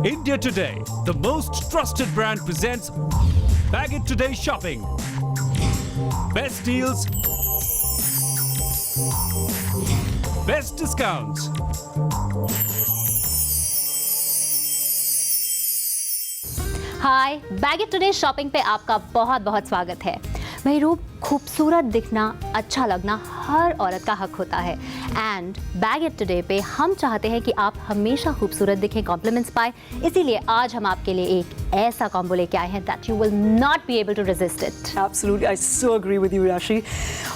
India Today, the most trusted brand, presents Bag It Today Shopping. Best deals, best discounts. Hi, bag it today shopping पे आपका बहुत बहुत स्वागत है। भाई रूप, खूबसूरत दिखना, अच्छा लगना हर औरत का हक होता है एंड बैग इट टुडे पे हम चाहते हैं कि आप हमेशा खूबसूरत दिखें, कॉम्प्लीमेंट्स पाए। इसीलिए आज हम आपके लिए एक ऐसा कॉम्बो लेके आए हैं that you will not be able to resist it. Absolutely, I so agree with you, Rashi.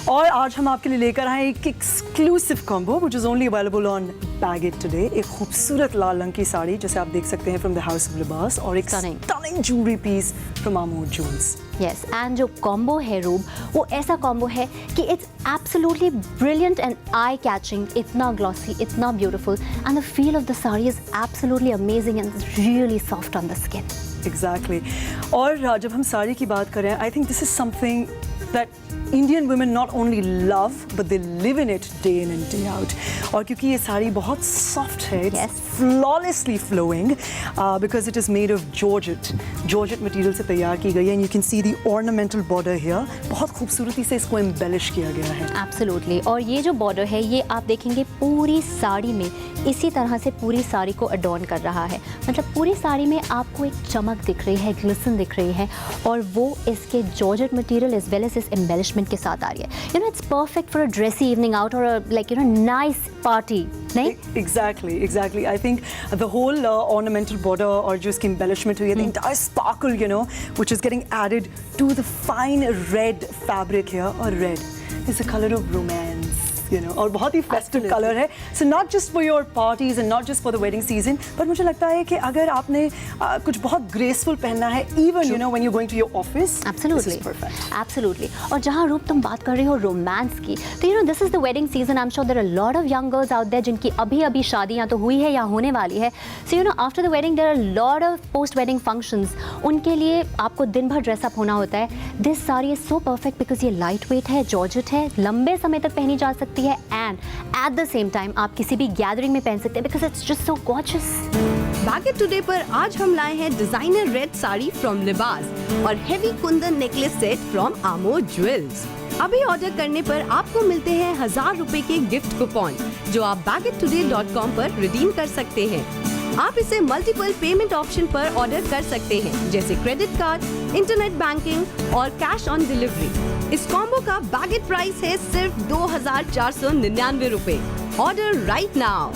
और आज हम आपके लिए लेकर आए एक exclusive combo which is only available on Bag It Today. एक खूबसूरत लाल रंग की साड़ी जैसे आप देख सकते हैं from the House of Libas और एक stunning jewelry piece from Amod Jewels. Yes, and जो कॉम्बो है रूप, वो ऐसा कॉम्बो है कि it's absolutely brilliant and eye catching, इतना ग्लॉसी, इतना beautiful and the feel of the sari is absolutely amazing and really soft on the skin. Exactly. और जब हम साड़ी की बात करें, I think this is something that Indian women not only love but they live in it day in and day out. और क्योंकि ये साड़ी बहुत soft है, it's flawlessly flowing because it is made of Georgette material से तैयार की गई है and you can see the ornamental border here. बहुत खूबसूरती से इसको embellish किया गया है। Absolutely. और ये जो बॉर्डर है ये आप देखेंगे पूरी साड़ी में इसी तरह से पूरी साड़ी को अडॉर्न कर रहा है। मतलब पूरी साड़ी में आपको एक चमक दिख रही है, ग्लिसन दिख रही है और वो इसके georgette material as well as इस एम्बेलिशमेंट के साथ आ रही है। You know, it's perfect for a dressy evening out और like you know nice party, नहीं? Exactly. I think the whole ornamental border और जो इसकी embellishment हुई है, the entire sparkle, you know, which is getting added to the fine red fabric here, और red is a color of romance. You know, और बहुत ही festive color है. So not just for your parties and not just for the wedding season, but मुझे लगता है कि अगर आपने कुछ बहुत graceful पहनना है, even you know when you're going to your office, Absolutely. this is perfect. Absolutely. और जहाँ रूप तुम बात कर रही हो रोमांस की, तो you know this is the wedding season. I'm sure there are a lot of young girls out there जिनकी अभी शादी या तो हुई है या होने वाली है. So you know after the wedding there are a lot of post wedding functions. उनके लिए आपको दिन भर ड्रेसअप होना होता है. This saree is so perfect because ये लाइट वेट है, जॉर्जेट है, लंबे समय तक पहनी जा सकती है and at the same time आप किसी भी गैदरिंग में पहन सकते हैं because it's just so gorgeous. Bag it today पर आज हम लाए हैं डिजाइनर रेड साड़ी फ्रॉम लिबास और heavy Kundan necklace set from Amod jewels. अभी ऑर्डर करने पर आपको मिलते हैं 1000 रुपए के गिफ्ट कूपन जो आप bagittoday.com पर रिडीम कर सकते हैं। आप इसे मल्टीपल पेमेंट ऑप्शन पर ऑर्डर कर सकते हैं जैसे क्रेडिट कार्ड, इंटरनेट बैंकिंग और कैश ऑन डिलीवरी। इस कॉम्बो का बैगेट प्राइस है सिर्फ 2499 रुपए। Order right now.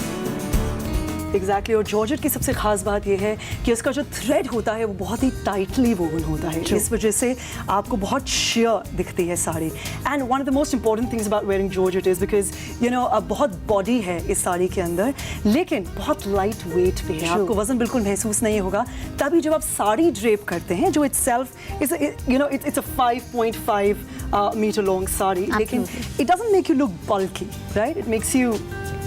Exactly. और जॉर्जेट की सबसे खास बात यह है कि उसका जो थ्रेड होता है वो बहुत ही टाइटली वोवन होता है। इस वजह से आपको बहुत शेयर दिखती है sari. And one of the most important things about wearing georgette is because you no बहुत बॉडी है इस साड़ी के अंदर लेकिन बहुत लाइट वेट भी है। आपको वजन बिल्कुल महसूस नहीं होगा। तभी जब आप साड़ी ड्रेप करते हैं जो itself is you know it's a 5.5 meter long sari, लेकिन it doesn't make you look bulky, right? It makes you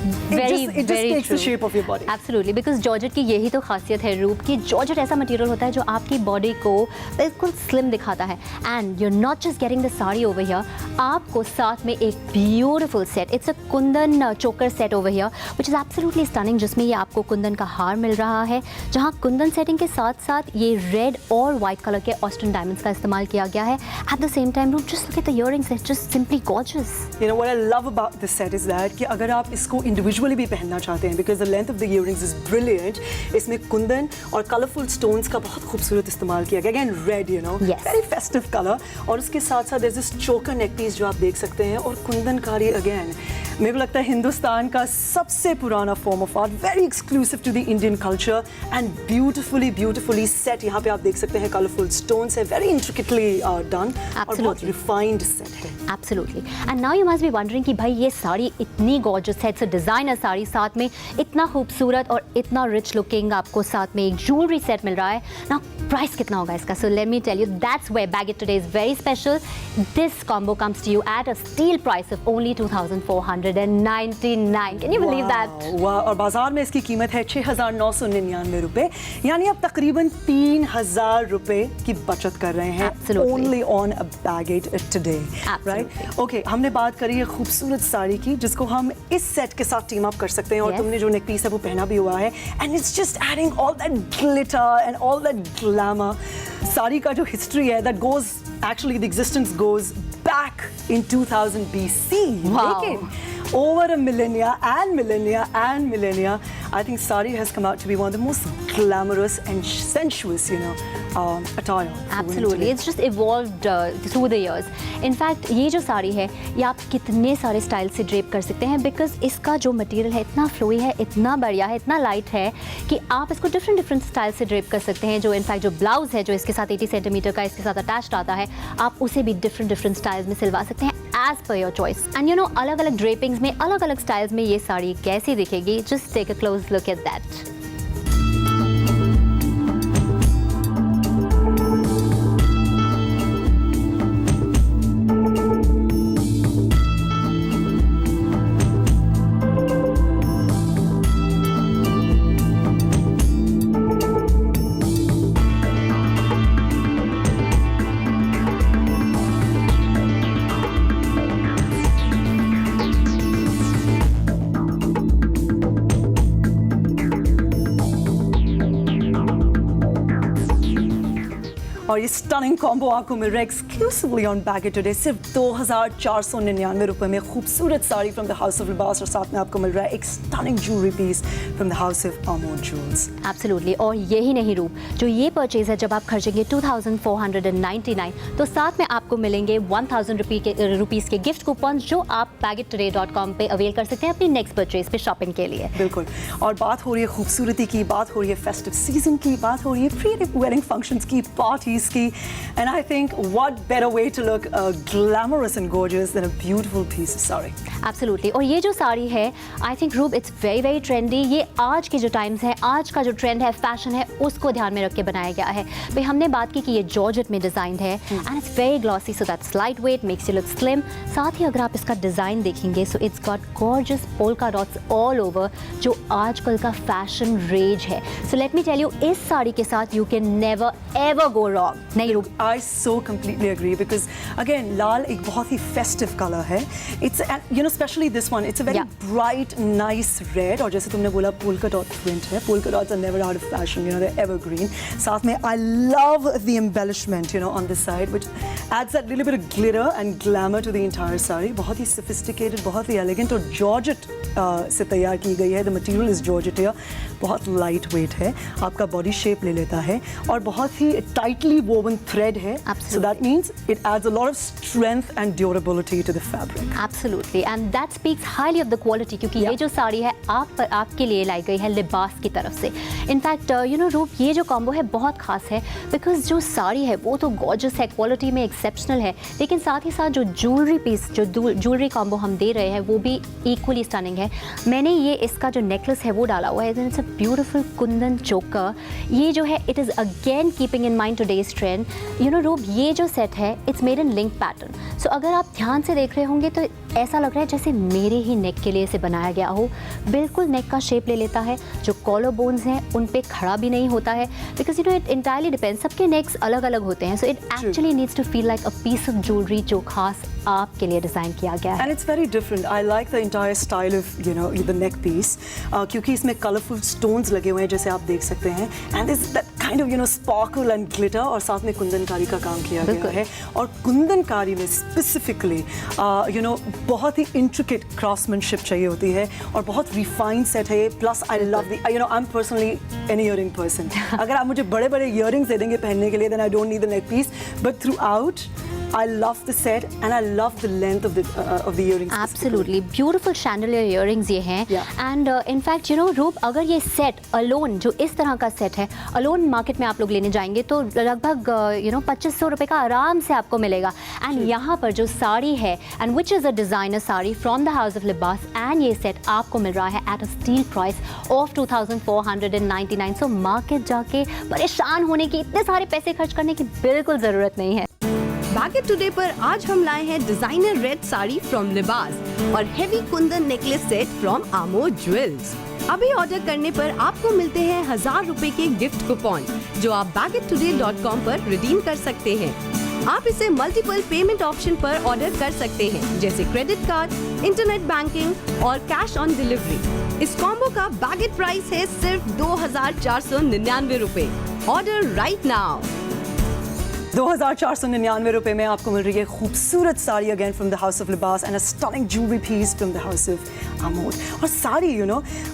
it just takes the shape of your body. Absolutely, because georgette की यही तो खासियत है रूप की। जॉर्जेट ऐसा मटेरियल होता है जो आपकी बॉडी को बिल्कुल स्लिम दिखाता है and you are not just getting the sari over here, आपको साथ में एक beautiful set, it's a kundan choker set over here which is absolutely stunning, जिसमें ये आपको कुंदन का हार मिल रहा है जहाँ कुंदन सेटिंग के साथ साथ ये रेड और वाइट कलर के ऑस्टिन डायमंड्स का इस्तेमाल किया गया है। एट द सेम टाइम रूप, just look at the earrings, it's just simply gorgeous. You know what I love about this set is that कि अगर आप इसको इंडिविजुअली भी पहनना चाहते हैं because the length of the earrings is brilliant, इसमें कुंदन और कलरफुल स्टोन्स का बहुत खूबसूरत इस्तेमाल किया गया। Again red, you know, very festive colour. और उसके साथ साथ देयर इज दिस चोकर नेक पीस जो आप देख सकते हैं और कुंदनकारी। अगेन मेरे को लगता है हिंदुस्तान का सबसे पुराना form of art, very exclusive to the Indian culture and beautifully set. यहाँ पे आप देख सकते हैं कलरफुल स्टोन्स है, वेरी इंट्रिकेटली डन और बहुत रिफाइंड सेट है। Absolutely. And now you must be wondering कि भाई ये साड़ी इतनी गॉर्जियस है, इट्स अ डिजाइनर साड़ी, साथ में इतना खूबसूरत और इतना रिच लुकिंग आपको साथ में एक ज्वेलरी सेट मिल रहा है ना। प्राइस कितना होगा इसका? So let me tell you, that's where Bag it Today is very special. This combo comes to you at a steal price of only 2499। Can you believe that? वाह। और बाजार में इसकी कीमत है 6999 रुपए, यानी आप तकरीबन 3000 रुपए की बचत कर रहे हैं only on a bag it today, right? Okay, हमने बात करी है खूबसूरत साड़ी की जिसको हम इस सेट के साथ टीम अप कर सकते हैं और Yes. तुमने जो नेक पीस है वो पहना भी हुआ है and it's just adding all that glitter and all that glamour. Sari का जो हिस्ट्री है that goes actually the existence goes back in 2000 BC. Wow. लेकिन over a millennia and millennia and millennia, I think sari has come out to be one of the most glamorous and sensuous, attire. for women Absolutely, today. it's just evolved through the years. In fact, ये जो साड़ी है ये आप कितने सारे style से drape कर सकते हैं बिकॉज इसका जो मटेरियल है इतना फ्लोई है, इतना बढ़िया है, इतना लाइट है कि आप इसको डिफरेंट स्टाइल से ड्रेप कर सकते हैं. जो इनफैक्ट जो ब्लाउज है जो इसके साथ 80 सेंटीमीटर का इसके साथ अटैच्ड आता है, आप उसे भी डिफरेंट स्टाइल्स में सिलवा सकते हैं as per your choice. And अलग अलग ड्रेपिंग्स में अलग अलग स्टाइल्स में ये साड़ी कैसी दिखेगी, just take a close look at that. और ये स्टनिंग कॉम्बो आपको मिल रहा है exclusively on Bag it Today सिर्फ 2499 रुपए में. खूबसूरत sari from the house of Libas और साथ में आपको मिल रहा है एक stunning jewellery piece from the house of Amod Jewels. Absolutely. और यही नहीं रूप, जो ये परचेज है जब आप खर्चेंगे 2499 तो साथ में आपको मिलेंगे 1000 रुपीज़ के गिफ्ट कूपन जो आप bagittoday.com पे अवेल कर सकते हैं अपनी नेक्स्ट परचेज पे शॉपिंग के लिए. बिल्कुल. और बात हो रही है खूबसूरती की, बात हो रही है फेस्टिव सीजन की, बात हो रही है प्री वेडिंग फंक्शंस की, पार्टीज की. And I think what better way to look glamorous and gorgeous than a beautiful piece of sari. Absolutely. और ये जो साड़ी है I think Roop it's very trendy. ये आज के जो टाइम्स हैं, आज का जो ट्रेंड है, फैशन है, उसको ध्यान में रख के बनाया गया है. भाई हमने बात की कि ये जॉर्जेट में डिज़ाइन है and it's very glossy so that's light weight, makes you look slim. साथ ही अगर आप इसका डिज़ाइन देखेंगे so it's got gorgeous polka dots all over जो आजकल का फैशन रेज है. So let me tell you, इस साड़ी के साथ you can never ever go wrong. नहीं Roop, I so completely agree because again लाल एक बहुत ही festive color है. It's especially this one. It's a very bright, nice red. और जैसे तुमने बोला polka dot print है. Polka dots are never out of fashion. They're evergreen. साथ में I love the embellishment on this side which adds that little bit of glitter and glamour to the entire saree. बहुत ही sophisticated, बहुत ही elegant और georgette से तैयार की गई है. The material is georgette here. बहुत light weight है. आपका body shape ले लेता है और बहुत ही tightly woven thread है. So that means it adds a lot of strength and durability to the fabric. Absolutely, and that speaks highly of the quality क्योंकि ये जो साड़ी है आपके लिए लाई गई है लिबास की तरफ से. इनफैक्ट रूप, ये जो कॉम्बो है बहुत खास है बिकॉज जो साड़ी है वो तो गॉर्जियस है, क्वालिटी में एक्सेप्शनल है, लेकिन साथ ही साथ जो ज्वेलरी पीस, जो ज्वेलरी कॉम्बो हम दे रहे हैं वो भी इक्वली स्टनिंग है. मैंने ये इसका जो नेकलेस है वो डाला हुआ है. इट्स अ ब्यूटीफुल कुंदन चोकर. ये जो है it is again keeping in mind today's trend. Roop, ये जो सेट है it's made in link pattern. So अगर आप ध्यान से देख रहे होंगे तो ऐसा लग रहा है जैसे मेरे ही नेक के लिए इसे बनाया गया हो. बिल्कुल नेक का शेप ले लेता है. जो कॉलर बोन्स हैं उन पे खड़ा भी नहीं होता है बिकॉज इट इंटायरली डिपेंड्स. सबके नेक्स अलग अलग होते हैं. So it actually needs to feel like a piece of jewellery जो खास आपके लिए डिज़ाइन किया गया है. And it's very different. I like the entire style of the neck piece क्योंकि इसमें colorful stones लगे हुए हैं जैसे आप देख सकते हैं. And there's that kind of sparkle and glitter और साथ में कुंदनकारी का काम किया गया है. और कुंदनकारी में स्पेसिफिकली बहुत ही intricate craftsmanship चाहिए होती है और बहुत refined set है. Plus I love I'm personally an earring person. अगर आप मुझे बड़े बड़े earrings दे देंगे पहनने के लिए then I don't need the neck piece. But throughout I love the set and I love the length of the earrings. Absolutely beautiful chandelier earrings ये हैं. And in fact रूप, अगर ये सेट अलोन जो इस तरह का सेट है अलोन मार्केट में आप लोग लेने जाएंगे तो लगभग 2500 रुपए का आराम से आपको मिलेगा. एंड यहाँ पर जो साड़ी है and which is a designer sari from the house of Libaas and ये सेट आपको मिल रहा है eight a steal price of 2499. So market जाके परेशान होने की, इतने सारे पैसे खर्च करने की बिल्कुल ज़रूरत नहीं है. बैगेट टुडे पर आज हम लाए हैं डिजाइनर रेड साड़ी फ्रॉम लिबास और heavy Kundan necklace set from Amod jewels. अभी ऑर्डर करने पर आपको मिलते हैं 1000 रुपए के गिफ्ट कूपन जो आप bagittoday.com पर रिडीम कर सकते हैं. आप इसे मल्टीपल पेमेंट ऑप्शन पर ऑर्डर कर सकते हैं, जैसे क्रेडिट कार्ड, इंटरनेट बैंकिंग और कैश ऑन डिलीवरी। इस कॉम्बो का बैगेट प्राइस है सिर्फ 2,499 रुपए। Order right now. 2,499 रुपए में आपको मिल रही है खूबसूरत sari again from the house of Libaas and a stunning jewellery piece from the house of Aamod. और साड़ी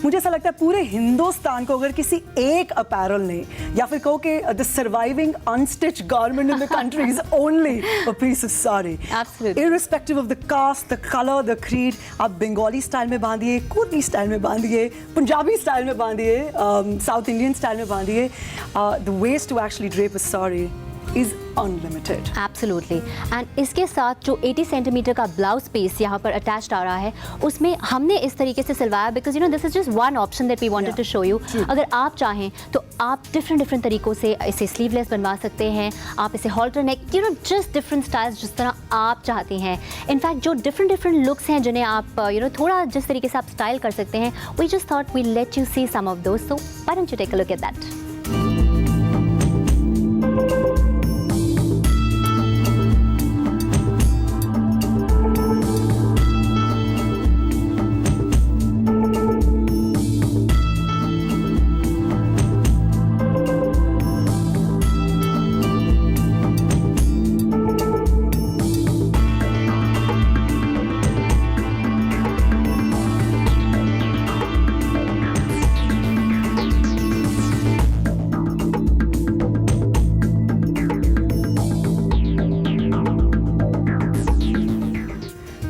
मुझे ऐसा लगता है पूरे हिंदुस्तान को अगर किसी एक अपैरल ने या फिर कहो कि the surviving unstitch garment in the country is only a piece of sari. Absolutely. Irrespective of the caste, the colour, the creed, आप बंगाली स्टाइल में बांधिए, कोटी स्टाइल में बांधिए, पंजाबी स्टाइल में बांधिए, साउथ इंडियन स्टाइल में बांधिए, the ways to actually drape a sari is unlimited. Absolutely. And इसके साथ जो 80 सेंटीमीटर का ब्लाउज पीस यहाँ पर अटैच्ड आ रहा है, उसमें हमने इस तरीके से सिलवाया because this is just one option that we wanted to show you. अगर आप चाहें तो आप डिफरेंट तरीकों से इसे स्लीवलेस बनवा सकते हैं, आप इसे halter neck, just different styles जिस तरह आप चाहते हैं। इनफैक्ट जो डिफरेंट लुक्स हैं जिन्हें आप थोड़ा जिस तरीके से आप स्टाइल कर सकते हैं, we just thought we let you see some of those, so why don't you take a look at that.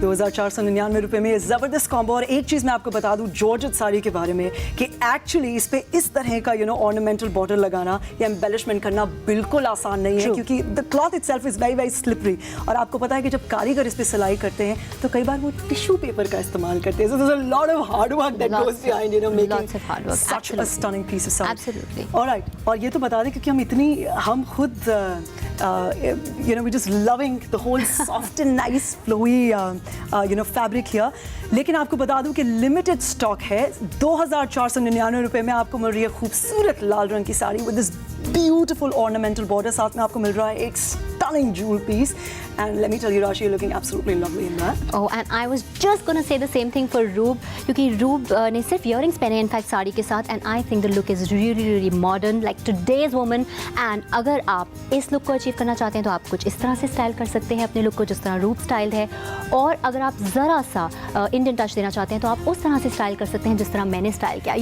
₹2,499 में ज़बरदस्त कॉम्बो। और एक चीज़ मैं आपको बता दूं जॉर्जेट साड़ी के बारे में कि एक्चुअली इस पे इस तरह का ऑर्नामेंटल बॉर्डर लगाना या एम्बेलिशमेंट करना बिल्कुल आसान नहीं है, क्योंकि the cloth itself is very very slippery. और आपको पता है कि जब कारीगर इस पे सिलाई करते हैं तो कई बार वो टिश्यू पेपर का इस्तेमाल करते हैं। So there's a lot of hard work that goes behind making lots of hard work. such Absolutely. a stunning piece of sari. Absolutely. Alright, और ये तो बता दें क्योंकि हम खुद we're just loving the whole soft and nice flowy fabric here। लेकिन आपको बता दूं कि लिमिटेड स्टॉक है। 2,499 रुपए में आपको मिल रही है खूबसूरत लाल रंग की sari with this beautiful ornamental border. साथ में आपको मिल रहा है एक stunning jewel piece, and let me tell you, Rashi, you're looking absolutely lovely in that. Oh, and I was just gonna say the same thing for Roob, क्योंकि Roob ने सिर्फ earrings पहने हैं इनफैक्ट साड़ी के साथ, and I think the look is really modern, like today's woman। And अगर आप इस लुक को अचीव करना चाहते हैं तो आप कुछ इस तरह से स्टाइल कर सकते हैं अपने लुक को जिस तरह रूब स्टाइल है, और अगर आप ज़रा सा इंडियन टच देना चाहते हैं तो आप उस तरह से स्टाइल कर सकते हैं जिस तरह मैंने स्टाइल किया।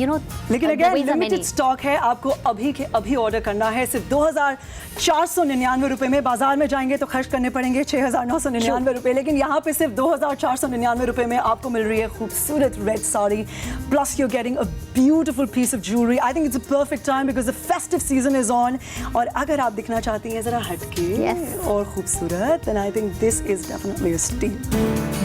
लेकिन अगेन लिमिटेड स्टॉक है, आपको अभी के अभी ऑर्डर करना है। सिर्फ 2,499 रुपए में। बाजार में जाएंगे तो खर्च करने पड़ेंगे 6,999 रुपए, लेकिन यहाँ पे सिर्फ 2,499 रुपए में आपको मिल रही है खूबसूरत red sari, plus you getting a beautiful piece of jewellery. I think it's a perfect time because the festive season is on. और अगर आप दिखना चाहती हैं जरा हटके और खूबसूरत, then I think this is definitely a steal.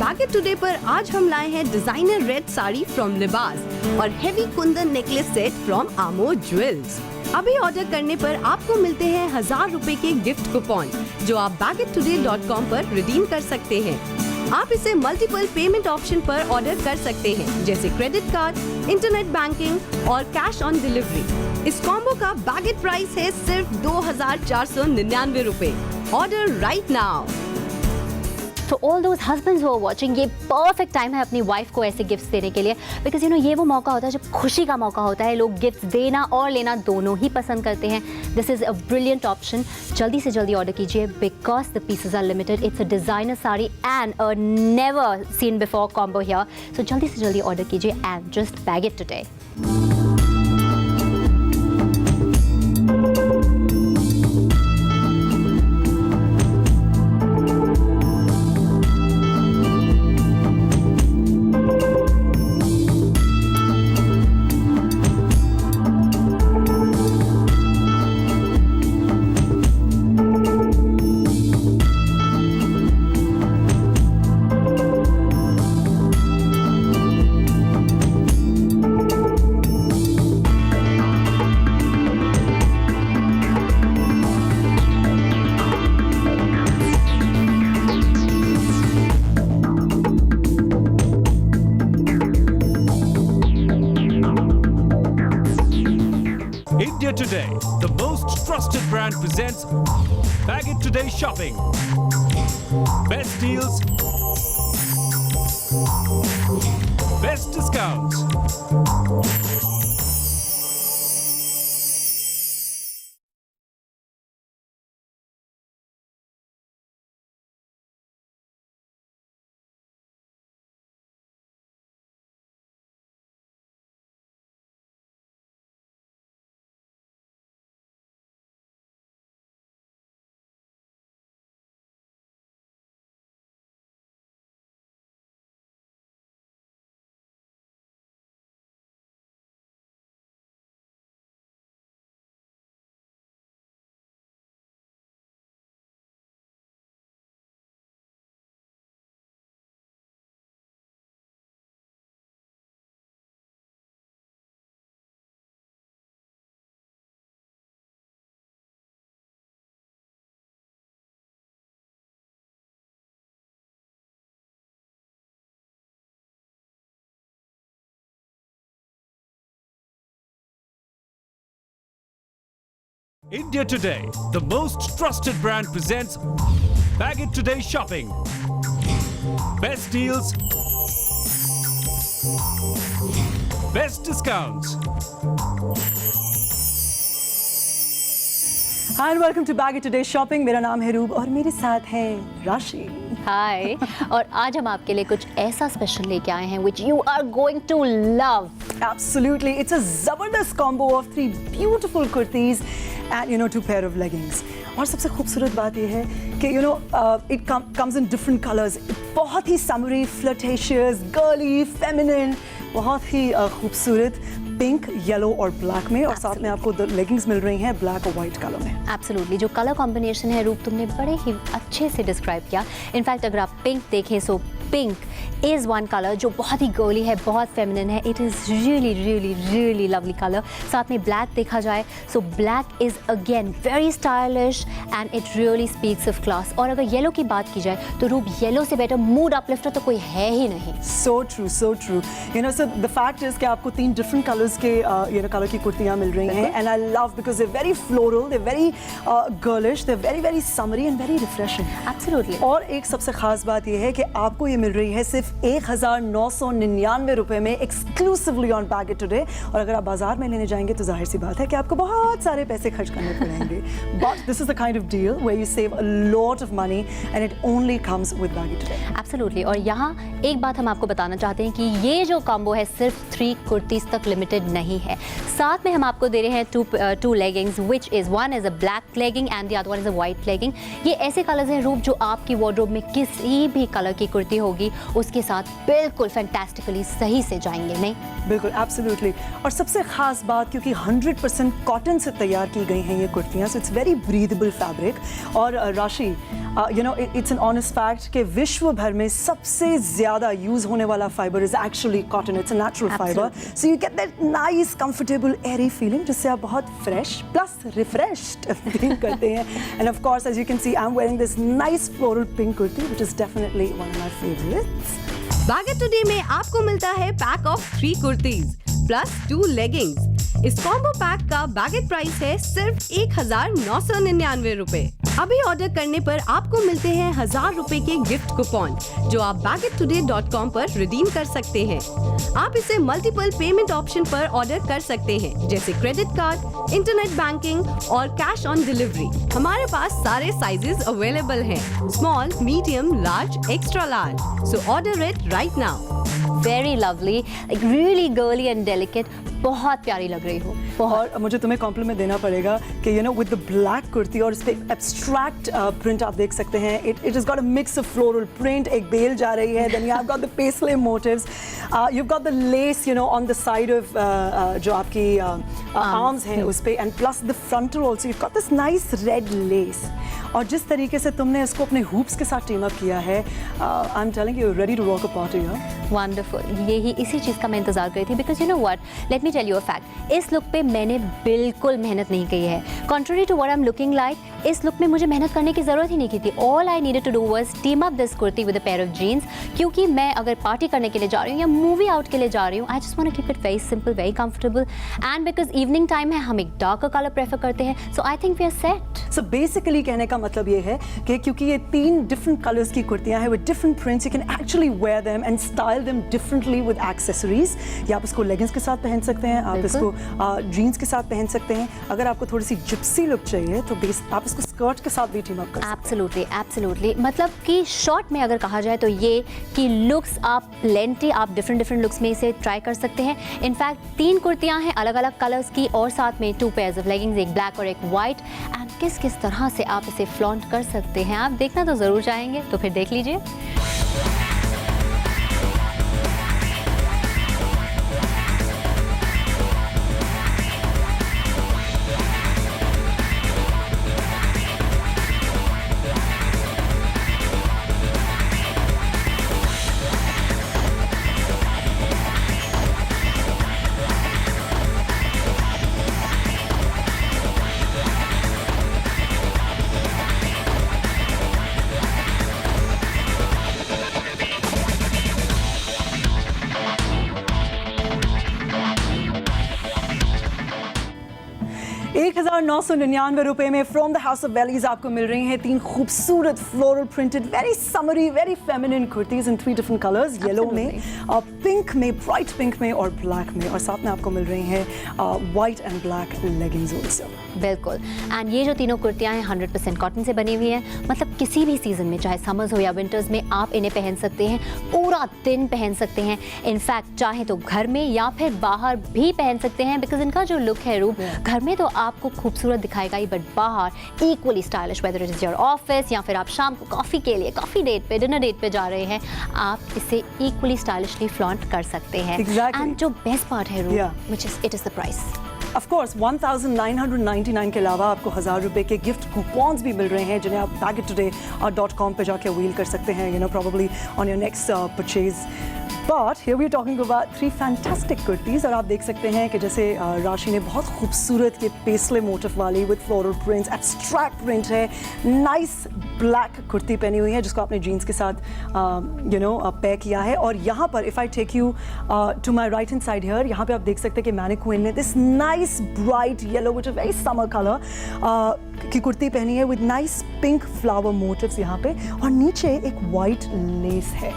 Bag It Today पर आज हम लाए हैं डिजाइनर रेड साड़ी फ्रॉम लिबास और heavy Kundan necklace set from Amo jewels. अभी ऑर्डर करने पर आपको मिलते हैं 1,000 रुपए के गिफ्ट कूपन, जो आप bagettoday.com पर रिडीम कर सकते हैं। आप इसे मल्टीपल पेमेंट ऑप्शन पर ऑर्डर कर सकते हैं, जैसे क्रेडिट कार्ड, इंटरनेट बैंकिंग और कैश ऑन डिलीवरी। इस कॉम्बो का बैगेट प्राइस है सिर्फ 2,499 रुपए। Order right now. तो all those husbands who are watching, ये परफेक्ट टाइम है अपनी वाइफ को ऐसे गिफ्ट्स देने के लिए, बिकॉज ये वो मौका होता है जब खुशी का मौका होता है। लोग गिफ्ट देना और लेना दोनों ही पसंद करते हैं। This is a brilliant option. जल्दी से जल्दी ऑर्डर कीजिए because the pieces are limited. It's a designer sari and a never seen before combo here. So जल्दी से जल्दी ऑर्डर कीजिए and just bag it today. most trusted brand presents Bag It Today Shopping. Best deals, best discounts. India Today, the most trusted brand presents Bag It Today Shopping. Best deals, best discounts. Hi and welcome to Bag It Today Shopping. मेरा नाम है रूब और मेरे साथ है राशि. हाय और आज हम आपके लिए कुछ ऐसा स्पेशल लेके आए हैं which you are going to love. Absolutely, it's a ज़बरदस्त combo of 3 beautiful kurtis and 2 pair of leggings. और सबसे खूबसूरत बात ये है कि it comes in different colors. बहुत ही summery, flirtatious, girly, feminine, बहुत ही खूबसूरत पिंक, येलो और ब्लैक में और साथ में आपको लेगिंग्स मिल रही हैं ब्लैक और वाइट कलर में. एब्सोल्युटली जो कलर कॉम्बिनेशन है रूप तुमने बड़े ही अच्छे से डिस्क्राइब किया. इनफैक्ट अगर आप पिंक देखें so pink is one colour जो बहुत ही गर्ली है, बहुत फेमिनिन है. It is really really really lovely colour. साथ में ब्लैक देखा जाए so black is again very stylish and it really speaks of class. और अगर येलो की बात की जाए तो रूप येलो से बेटर मूड अपलिफ्टर तो कोई है ही नहीं. So true so true. So the fact is कि आपको 3 डिफरेंट कलर्स के कलर की कुर्तियाँ मिल रही हैं and I love because they very floral, they very girlish, they very very summary and very refreshing. Absolutely. और एक सबसे खास बात यह है कि आपको ये मिल रही है सिर्फ 1999 रुपए में exclusively on Bag it today. और अगर आप बाजार में लेने जाएंगे तो जाहिर सी बात है कि आपको बहुत सारे पैसे खर्च करने पड़ेंगे. But this is the kind of deal where you save a lot of money and it only comes with Bag it Today. Absolutely. और यहाँ एक बात हम आपको बताना चाहते हैं कि ये जो कॉम्बो है सिर्फ 3 कुर्तीज तक लिमिटेड नहीं है. साथ में हम आपको दे रहे हैं 2 leggings which is one is a black legging and the other one is a white legging. ये ऐसे कलर्स हैं रूप जो आपकी वार्डरोब में किसी भी कलर की कुर्ती होगी उसके साथ बिल्कुल फैंटास्टिकली सही से जाएंगे. नहीं बिल्कुल एब्सोल्युटली. और सबसे खास बात क्योंकि 100% कॉटन से तैयार की गई हैं ये कुर्तियाँ, so it's very breathable fabric. और Rashi it's an honest fact कि विश्व भर में सबसे ज़्यादा यूज़ होने वाला fibre is actually cotton. It's a natural fibre, so you get that nice comfortable airy feeling जिससे आप बहुत फ्रेश प्लस रिफ्रेश्ड फील करते हैं. And of course as you can see I am wearing this nice floral pink kurti which is definitely one of my favourites. Bag it Today में आपको मिलता है pack of 3 kurtis plus 2 leggings. इस combo pack का budget price है सिर्फ 1999 रुपए. अभी ऑर्डर करने पर आपको मिलते हैं 1000 रुपए के गिफ्ट कूपन जो आप bagittoday.com पर रिडीम कर सकते हैं. आप इसे मल्टीपल पेमेंट ऑप्शन पर ऑर्डर कर सकते हैं जैसे क्रेडिट कार्ड, इंटरनेट बैंकिंग और कैश ऑन डिलीवरी. हमारे पास सारे साइजेस अवेलेबल हैं, small, medium, large, extra large. So order it right now. Very lovely, like really girly and delicate. बहुत प्यारी लग रही हो. और मुझे तुम्हें कॉम्प्लीमेंट देना पड़ेगा कि विद द ब्लैक कुर्ती और इस पे एब्स्ट्रैक्ट प्रिंट आप देख सकते हैं. It is got a mix of floral print, एक बेल जा रही है, then you have got the paisley motifs, you got the lace on the side of जो आपकी आर्म्स हैं उस पे, and plus the frontal also you got this nice red lace. और जिस तरीके से तुमने इसको अपने हुप्स के साथ टीम अप किया है, I am telling you ready to rock a party. Wonderful. यही इसी चीज़ का मैं इंतजार कर रही थी because you know what, let me tell you a fact, इस लुक पे मैंने बिल्कुल मेहनत नहीं की है. Contrary to what I am looking like, इस लुक में मुझे मेहनत करने की ज़रूरत ही नहीं की थी. All I needed to do was team up this kurti with a pair of jeans, क्योंकि मैं अगर पार्टी करने के लिए जा रही हूँ या मूवी आउट के लिए जा रही हूँ, I just want to keep it very simple, very comfortable, and because evening time है, हम एक डार्कर कलर प्रेफर करते हैं, so I think we are set. So basically कहने का मतलब ये है कि क्योंकि ये 3 डिफरेंट कलर्स की कुर्तियां हैं with different prints, you can actually wear them and style them differently with accessories. या आप इसको लेगिंग्स के साथ पहन सकते हैं, आप इसको जीन्स के साथ पहन सकते हैं. अगर आपको थोड़ी सी जिप्सी लुक चाहिए तो आप इसको स्कर्ट के साथ भी टीम अप कर सकते हैं. Absolutely, absolutely. मतलब कि शॉर्ट में अगर कहा जाए तो ये कि लुक्स आप लेंटी, आप डिफरेंट लुक्स में इसे ट्राई कर सकते हैं. इनफैक्ट 3 कुर्तियां हैं अलग अलग कलर्स की और साथ में 2 पेयर्स ऑफ लेगिंग्स, एक ब्लैक और एक वाइट. एंड किस तरह से आप इसे फ्लॉन्ट कर सकते हैं, आप देखना तो ज़रूर चाहेंगे, तो फिर देख लीजिए. ₹1999 में from the house of Vellies आपको मिल रही हैं 3 खूबसूरत floral printed very summery very feminine kurtis in 3 different colours, yellow में, पिंक में, ब्राइट पिंक में और ब्लैक में, और साथ में आपको मिल रही हैं white and black leggings also. बिल्कुल. एंड ये जो तीनों कुर्तियां हैं 100% कॉटन से बनी हुई हैं. मतलब किसी भी सीजन में, चाहे समर्स हो या विंटर्स में, आप इन्हें पहन सकते हैं, पूरा दिन पहन सकते हैं. इनफैक्ट चाहे तो घर में या फिर बाहर भी पहन सकते हैं, बिकॉज इनका जो लुक है रूप, घर में तो आपको खूबसूरत दिखाएगा ही, बट बाहर equally stylish, whether it is your office या फिर आप शाम को कॉफ़ी के लिए, कॉफ़ी डेट पे, डिनर डेट पे जा रहे हैं, आप इसे इक्वली स्टाइलिशली फ्लॉन्ट कर सकते हैं. एंड जो बेस्ट पार्ट है रूप, which is it is the price. Of course 1999 के अलावा आपको ₹1000 के गिफ्ट कूपन्स भी मिल रहे हैं, जिन्हें आप bagittoday.com पे जाके व्हील कर सकते हैं, probably on your next purchase. But here we are talking about 3 fantastic kurtis, और आप देख सकते हैं कि जैसे राशि ने बहुत खूबसूरत ये पेस्ले मोटिव वाली with floral prints, abstract print है, नाइस ब्लैक कुर्ती पहनी हुई है जिसको आपने जीन्स के साथ पैक किया है. और यहाँ पर if I take you to my right hand side here, यहाँ पे आप देख सकते हैं कि मैनिक्विन ने this nice bright yellow which is very summer colour की कुर्ती पहनी है with nice pink flower motifs यहाँ पे, और नीचे एक वाइट लेस है,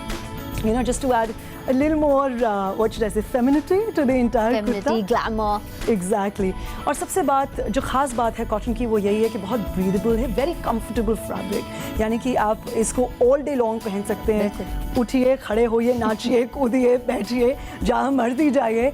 just to add a little more what should I say, femininity to the entire Femininity, kurta. glamour. Exactly. और सबसे जो खास बात है कॉटन की वो यही है कि बहुत ब्रीदेबल है, वेरी कंफर्टेबल फैब्रिक, यानी कि आप इसको ऑल डे लॉन्ग पहन सकते हैं. उठिए, खड़े होइए, नाचिए, कूदिए, बैठिए, जहाँ मर्जी जाइए.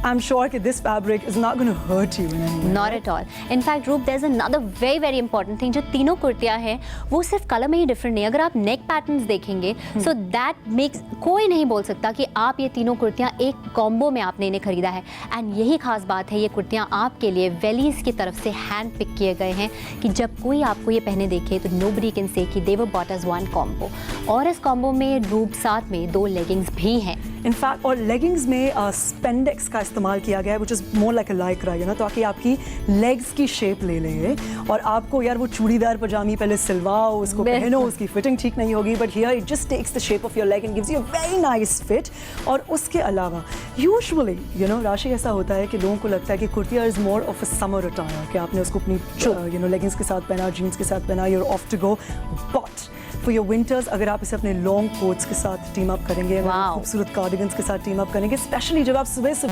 I'm sure that this fabric is not going to hurt you in any way. Not at all. In fact, Roop, there's another very important thing. जो तीनों कुर्तियाँ हैं वो सिर्फ कलर में ही डिफरेंट नहीं. अगर आप नेक पैटर्न्स देखेंगे, so that makes, कोई नहीं बोल सकता कि आप ये तीनों कुर्तियाँ एक कॉम्बो में आपने इन्हें खरीदा है. एंड यही खास बात है, ये कुर्तियाँ आपके लिए वेलीज की तरफ से हैंड पिक किए गए हैं कि जब कोई आपको ये पहने देखे तो nobody can say कि they were bought as one combo. और इस कॉम्बो में रूप साथ में 2 लेगिंग्स भी हैं. इनफैक्ट और लेगिंग्स में स्पेंडेक्स का इस्तेमाल किया गया है, which is more like a Lycra, ताकि आपकी लेग्स की शेप ले लेंगे. और आपको यार वो चूड़ीदार पजामी पहले सिलवाओ, उसको पहनो, उसकी फिटिंग ठीक नहीं होगी, but here it just takes the shape of your leg and gives you a very nice fit. और उसके अलावा यूजुअली राशि ऐसा होता है कि लोगों को लगता है कि kurtiya is more of a summer attire, कि आपने उसको अपनी लेगिंग्स के साथ पहना, जीन्स के साथ पहना, you're off to go. But for your winters अगर आप इसे अपने लॉन्ग कोट्स के साथ टीम अप करेंगे, खूबसूरत कार्डिगन्स के साथ टीम अप करेंगे, स्पेशली जब आप सुबह